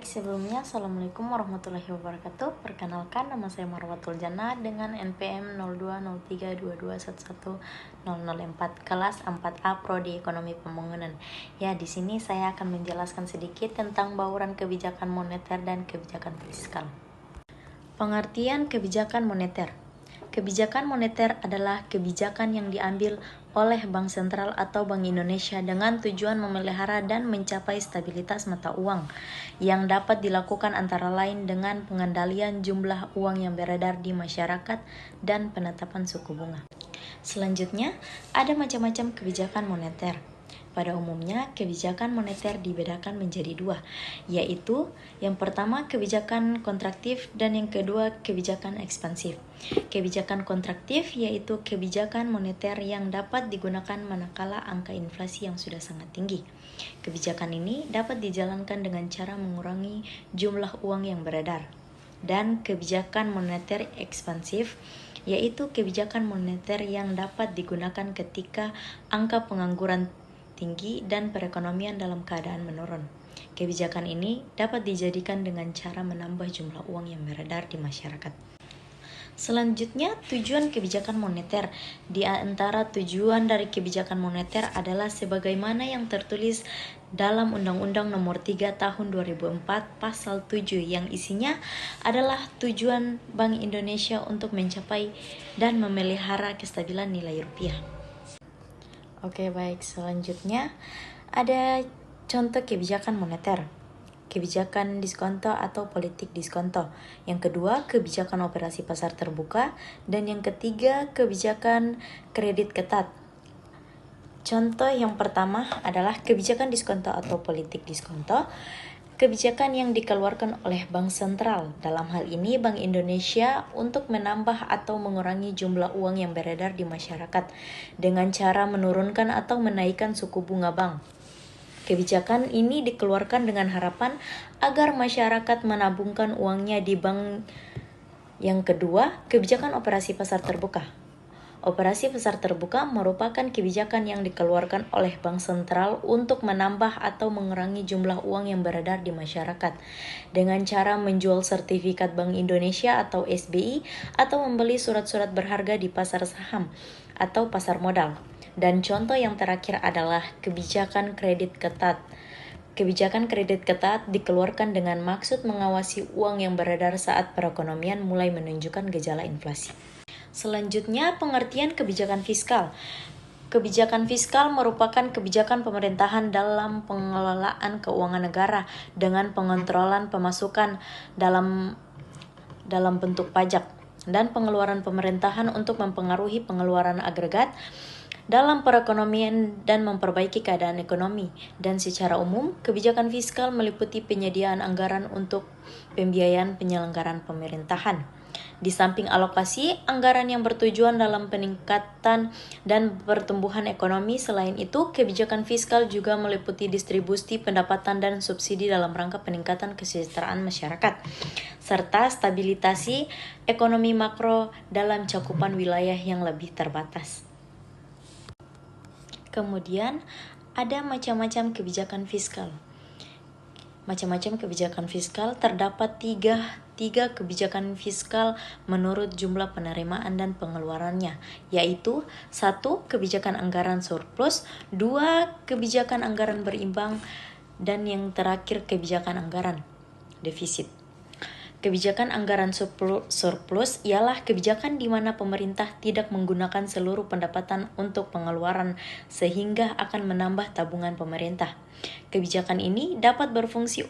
Sebelumnya, Assalamualaikum warahmatullahi wabarakatuh. Perkenalkan, nama saya Marwatul Jannah dengan NPM 020322110004, kelas 4A Prodi Ekonomi Pembangunan. Ya, di sini saya akan menjelaskan sedikit tentang bauran kebijakan moneter dan kebijakan fiskal. Pengertian kebijakan moneter. Kebijakan moneter adalah kebijakan yang diambil oleh Bank Sentral atau Bank Indonesia dengan tujuan memelihara dan mencapai stabilitas mata uang yang dapat dilakukan antara lain dengan pengendalian jumlah uang yang beredar di masyarakat dan penetapan suku bunga. Selanjutnya, ada macam-macam kebijakan moneter. Pada umumnya, kebijakan moneter dibedakan menjadi dua, yaitu yang pertama kebijakan kontraktif dan yang kedua kebijakan ekspansif. Kebijakan kontraktif yaitu kebijakan moneter yang dapat digunakan manakala angka inflasi yang sudah sangat tinggi. Kebijakan ini dapat dijalankan dengan cara mengurangi jumlah uang yang beredar. Dan kebijakan moneter ekspansif yaitu kebijakan moneter yang dapat digunakan ketika angka pengangguran tinggi dan perekonomian dalam keadaan menurun. Kebijakan ini dapat dijadikan dengan cara menambah jumlah uang yang beredar di masyarakat. Selanjutnya, tujuan kebijakan moneter. Di antara tujuan dari kebijakan moneter adalah sebagaimana yang tertulis dalam Undang-Undang Nomor 3 Tahun 2004 Pasal 7 yang isinya adalah tujuan Bank Indonesia untuk mencapai dan memelihara kestabilan nilai rupiah. Oke, baik. Selanjutnya ada contoh kebijakan moneter. Kebijakan diskonto atau politik diskonto. Yang kedua, kebijakan operasi pasar terbuka. Dan yang ketiga, kebijakan kredit ketat. Contoh yang pertama adalah kebijakan diskonto atau politik diskonto. Kebijakan yang dikeluarkan oleh Bank Sentral, dalam hal ini Bank Indonesia, untuk menambah atau mengurangi jumlah uang yang beredar di masyarakat dengan cara menurunkan atau menaikkan suku bunga bank. Kebijakan ini dikeluarkan dengan harapan agar masyarakat menabungkan uangnya di bank. Yang kedua, kebijakan operasi pasar terbuka. Operasi pasar terbuka merupakan kebijakan yang dikeluarkan oleh Bank Sentral untuk menambah atau mengurangi jumlah uang yang beredar di masyarakat dengan cara menjual sertifikat Bank Indonesia atau SBI atau membeli surat-surat berharga di pasar saham atau pasar modal. Dan contoh yang terakhir adalah kebijakan kredit ketat. Kebijakan kredit ketat dikeluarkan dengan maksud mengawasi uang yang beredar saat perekonomian mulai menunjukkan gejala inflasi. Selanjutnya, pengertian kebijakan fiskal. Kebijakan fiskal merupakan kebijakan pemerintahan dalam pengelolaan keuangan negara dengan pengontrolan pemasukan dalam bentuk pajak dan pengeluaran pemerintahan untuk mempengaruhi pengeluaran agregat dalam perekonomian dan memperbaiki keadaan ekonomi. Dan secara umum, kebijakan fiskal meliputi penyediaan anggaran untuk pembiayaan penyelenggaraan pemerintahan. Di samping alokasi anggaran yang bertujuan dalam peningkatan dan pertumbuhan ekonomi, selain itu, kebijakan fiskal juga meliputi distribusi pendapatan dan subsidi dalam rangka peningkatan kesejahteraan masyarakat, serta stabilisasi ekonomi makro dalam cakupan wilayah yang lebih terbatas. Kemudian, ada macam-macam kebijakan fiskal. Macam-macam kebijakan fiskal terdapat tiga kebijakan fiskal menurut jumlah penerimaan dan pengeluarannya, yaitu 1. Kebijakan anggaran surplus, 2. Kebijakan anggaran berimbang, dan yang terakhir kebijakan anggaran defisit. Kebijakan anggaran surplus ialah kebijakan di mana pemerintah tidak menggunakan seluruh pendapatan untuk pengeluaran sehingga akan menambah tabungan pemerintah. Kebijakan ini dapat berfungsi